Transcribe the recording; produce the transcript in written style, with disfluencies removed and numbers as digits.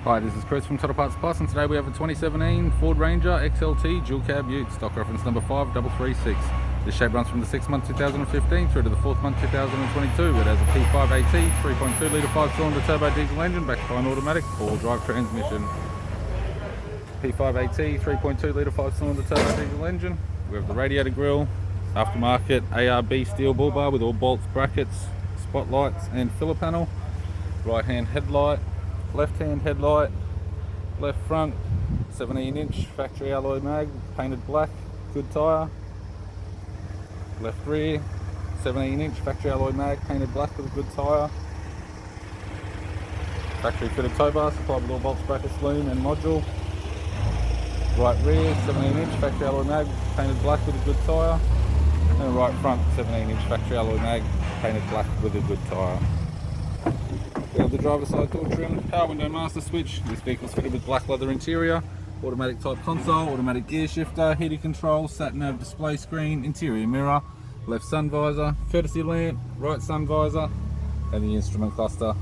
Hi, this is Chris from Total Parts Plus, and today we have a 2017 Ford Ranger XLT dual cab ute, stock reference number 5336. This shape runs from the 6th month 2015 through to the 4th month 2022. It has a P5 AT 3.2 litre 5-cylinder turbo diesel engine backed by an automatic 4-wheel-drive transmission. P5 AT 3.2 litre 5-cylinder turbo diesel engine. We have the radiator grille, aftermarket ARB steel bull bar with all bolts, brackets, spotlights and filler panel. Right hand headlight, left hand headlight, left front 17-inch factory alloy mag, painted black, good tyre. Left rear 17-inch factory alloy mag, painted black with a good tyre. Factory fitted tow bar supplied with all bolts, brackets, loom and module. Right rear 17-inch factory alloy mag, painted black with a good tyre. And right front 17-inch factory alloy mag, painted black with a good tyre. We have the driver's side door trim, power window master switch. This vehicle is fitted with black leather interior, automatic type console, automatic gear shifter, heated control, sat nav display screen, interior mirror, left sun visor, courtesy lamp, right sun visor, and the instrument cluster.